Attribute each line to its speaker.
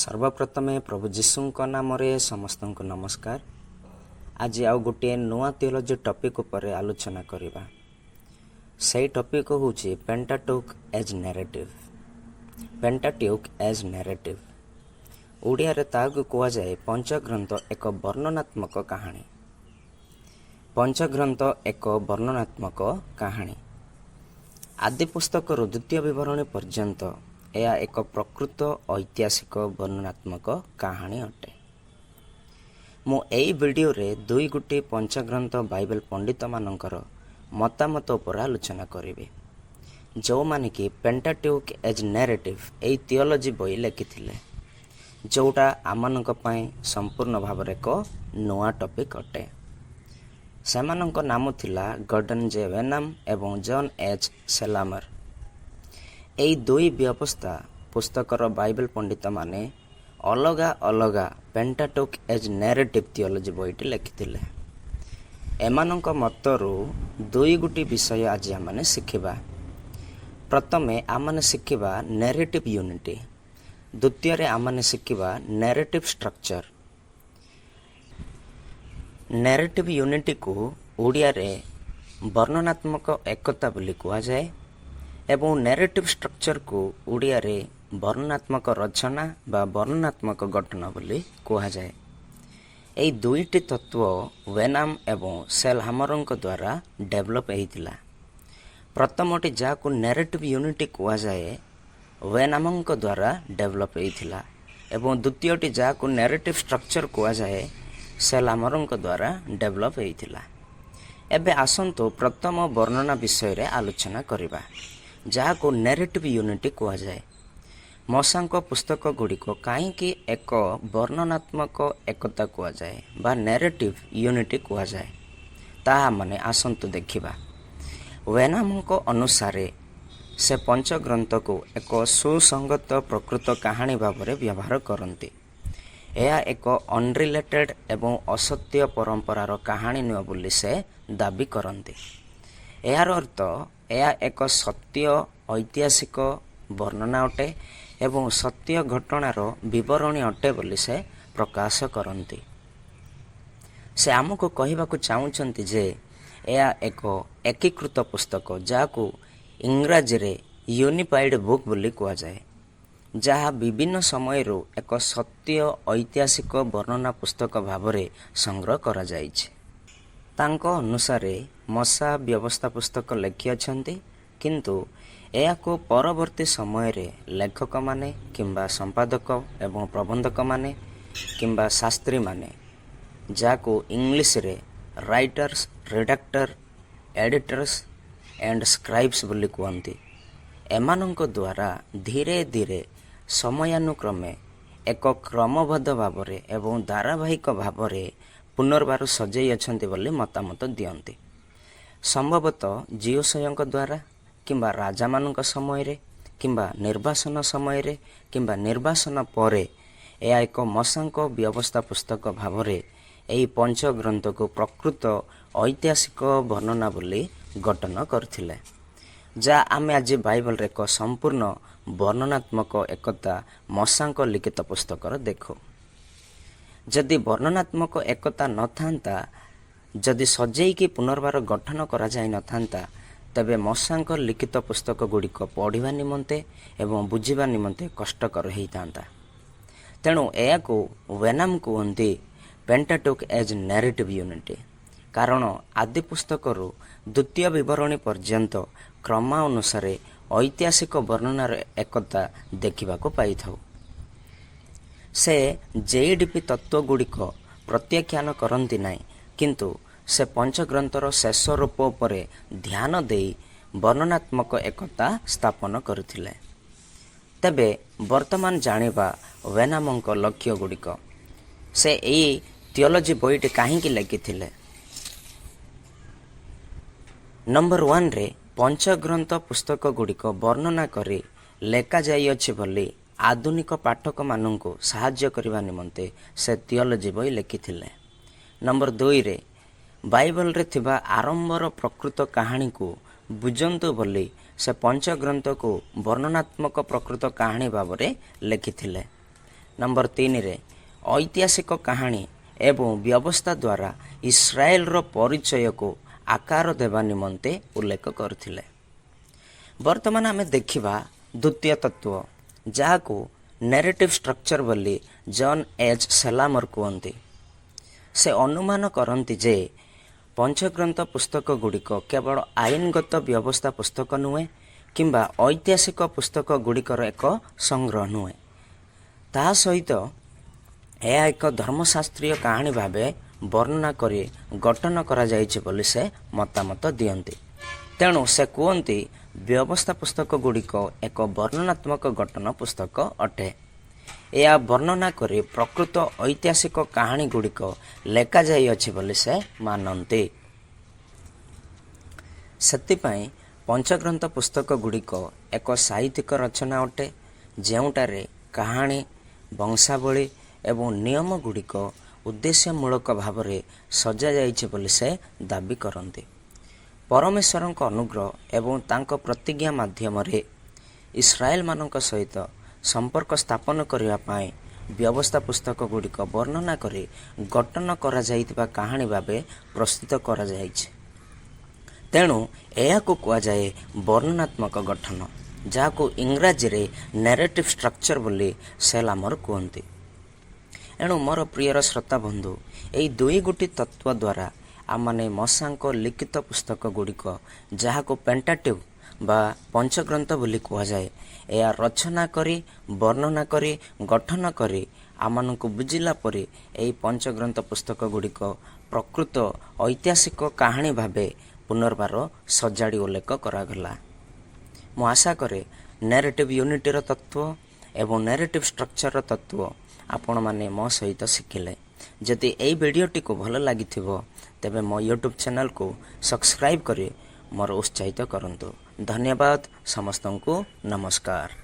Speaker 1: सर्वप्रथमे प्रभु जीशुଙ୍କ नामରେ ସମସ୍ତଙ୍କୁ नमस्कार। आज आउ गोटे नुआ थियोलॉजी टॉपिक उपरे आलोचना करिबा। सेही टॉपिक होची Pentateuch as narrative. Pentateuch as narrative Odia रे तागु कुआ जाए पंचग्रंथ एक वर्णनात्मक कहानी। पंचग्रंथ एक वर्णनात्मक कहानी। आदि पुस्तक द्वितीय विवरणी पर्यंत यह एक प्रकृत ऐतिहासिक वर्णनात्मक कहानी अटे। मु एई वीडियो रे दुई गुटी पंचग्रंथ बाइबल पंडित मानकर मतामत उपर आलोचना करिवे, जो माने कि पेंटाट्यूक एज नैरेटिव एई थियोलॉजी बई लिखिथिले, जोटा आमानक पई संपूर्ण भाव एक नुआ टॉपिक अटे। सेमानक नाम थिला गॉर्डन जे वेनम एवं जॉन एच सेलामर। एई दुई व्यवस्था पुस्तकर बाइबल पंडित माने अलगा अलगा पेंटाट्यूक एज नैरेटिव थियोलॉजी बईटी लिखिथिले। एमानक मतरू दुई गुटी विषय आज आमने शिखिबा। प्रथमे आमने शिखिबा नैरेटिव यूनिटी, द्वितीय रे आमने शिखिबा नैरेटिव स्ट्रक्चर। नैरेटिव यूनिटी को ओडिया रे वर्णनात्मक एकता बोली कुआ जाए एवं नैरेटिव स्ट्रक्चर को ओडिया रे वर्णनात्मक रचना बा वर्णनात्मक गठन बोली कुआ जाए। एई दुईटी तत्व वेनाम एवं सेलहामरଙ୍କ द्वारा डेवलप हेतिला। प्रथमटी जाको नैरेटिव यूनिटी कुआ जाए वेनामଙ୍କ द्वारा डेवलप हेतिला एवं द्वितीयटी जाको नैरेटिव स्ट्रक्चर कुआ जाए सेलहामरଙ୍କ द्वारा डेवलप हेतिला। एबे आसंतो प्रथम वर्णना विषय रे आलोचना करिबा, जाको नैरेटिव यूनिटी कुआ जाए। मसांक पुस्तक गुड़िक कहीं एक वर्णनात्मक एकता कुआ जाए बा नैरेटिव यूनिटी कुआ जाए, ताहा माने आसंतु देखिबा। वेनामଙ୍କ अनुसारे से पंचग्रंथ को एक सुसंगत प्रकृत कहानी भावरे व्यवहार करती। यह एक अनरिलेटेड एवं असत्य परंपरार कहानी नुह बोली से दाबी करती। यार अर्थ यह एक सत्य ऐतिहासिक वर्णना अटे एवं सत्य घटनार विवरणी अटे बोली से प्रकाश करती। से आमको कहवाकू चाहूँगी जे यह एक एकीकृत पुस्तक, जाको इंग्राजी रे यूनिफाइड बुक बोली कुआ जाए, जहाँ विभिन्न समय एक सत्य ऐतिहासिक वर्णना पुस्तक भावरे संग्रह करा जाइछे। तांको अनुसारे मसा व्यवस्था पुस्तक लिखि अछंती, किंतु याको परवर्ती समय रे लेखक माने किंबा संपादक एवं प्रबंधक माने किंबा शास्त्री माने, जाको इंग्लिश रे राइटर्स, रिडक्टर, एडिटर्स एंड स्क्राइब्स बोली कहती, एमानंक द्वारा धीरे धीरे समयानुक्रमे एक क्रमबद्ध भावरे एवं धारावाहिक भावरे पुनर्बार सजाई अछंती बोली मतामत दियंती। संभवतः जियोसयଙ୍କ द्वारा किंबा राजा मानक समय रे किंबा निर्वासन समय रे किंबा निर्वासन परे यह एक मसांक व्यवस्था पुस्तक भावरे एई पंचग्रंथ को प्रकृत ऐतिहासिक वर्णना बोली गठन करथिले, जा आमे आज बाइबल रे एक संपूर्ण वर्णनात्मक एकता मसांक लिखित पुस्तकर देखो। जदि वर्णनात्मक एकता न थांता, जदि सजेईकी पुनर्बार गठन करा जाय न थांता, तबे मसांक लिखित पुस्तक गुड़िक पढ़िबा निमंते एवं बुझिबा निमंते कष्टकर होइतांता। तेणु एयाको वेनाम कहते पेंटाट्यूक एज नैरेटिव यूनिटी, कारण आदि पुस्तकरू द्वितीय विवरणी पर्यंत क्रमानुसार ऐतिहासिक वर्णनार एकता देखिबाको पाइथाउ। से जेईडीपी तत्व गुड़िक प्रत्याख्यान करती नहीं, किंतु से पंचग्रंथर शेष रूप उपरे ध्यान देई वर्णनात्मक एकता स्थापन करथिले। तेबे वर्तमान जानिबा वेनामଙ୍କ लक्ष्य गुड़िक, से एई थियोलॉजी बईटी काहींकी लिखिथिले। नंबर 1 रे पंचग्रंथ पुस्तक गुड़िक वर्णना करी लेखा जाइअछि बोली आधुनिक पाठक मानंको साहाय्य करबा निमंते से थियोलॉजी बई लिखिथिले। नंबर 2 रे बाइबल रे थिबा आरंभर प्रकृत कहानी को बुझंतु बोली से पंचग्रंथ को वर्णनात्मक प्रकृत कहानी भावरे लिखिथिले। नंबर 3 रे ऐतिहासिक कहानी एवं व्यवस्था द्वारा इस्राएल रो परिचय को आकार देवा निमंते उल्लेख करथिले। वर्तमान आमे देखिबा द्वितीय तत्व जाको नैरेटिव स्ट्रक्चर बोली 𝗏𝗡𝗏 कहते। से अनुमान करती जे पंचग्रंथ पुस्तक गुड़िक केवल आईनगत व्यवस्था पुस्तक नुहे किंबा ऐतिहासिक पुस्तक गुड़िकर एक संग्रह नुहे, ता सहित यह एक धर्मशास्त्रीय कहानी भावे वर्णना करी गठन करा जाइछि बोली से मतामत दियंती। तेणु से कहते व्यवस्था पुस्तक गुड़िक एक वर्णनात्मक गठन पुस्तक अटे। यह वर्णना करी प्रकृत ऐतिहासिक कहानी गुड़िक लेखा जाइछि बोली से मानती। सेतिपाई पंचग्रंथ पुस्तक गुड़िक एक साहित्यिक रचना अटे, जेउटारे कहानी वंशावली एवं नियम गुड़िक उद्देश्यमूलक भाव में सजा जाइछि बोली से दाबी करती। परमेश्वर अनुग्रह एवं तांको प्रतिज्ञा माध्यम रे इस्राएल मानक सहित संपर्क स्थापन करने पाए व्यवस्था पुस्तक गुड़िक वर्णना करी गठन करा जाइतिबा कहानी भावे प्रस्तुत करा जाइछि। तेणु यह कह जाए वर्णनात्मक गठन, जहाँ इंग्राजी रे नैरेटिव स्ट्रक्चर बोली 𝗏𝗏 कहते। एणु मोर प्रियर श्रोता बंधु, यही दुई गोटी तत्व द्वारा आमने मसांको लिखित पुस्तक गुड़िक जहाँ को पेंटाटिक बा पंचग्रंथ बोली कह जाए, यह रचना करी वर्णना करी गठन करी आमनकु बुझिला परे यही पंचग्रंथ पुस्तक गुड़िक प्रकृत ऐतिहासिक कहानी भावे पुनर्बार सजाड़ी उल्लेख करागला। मु आशा करे नैरेटिव यूनिटीर तत्व एवं नैरेटिव स्ट्रक्चर तत्व आपण माने मो सहित शिखिले। जदि एई वीडियोटी को भल लागिथिबो तेबे मो यूट्यूब चैनल को सब्सक्राइब करी मोर उत्साहित करंतु। धन्यवाद। समस्तंकु नमस्कार।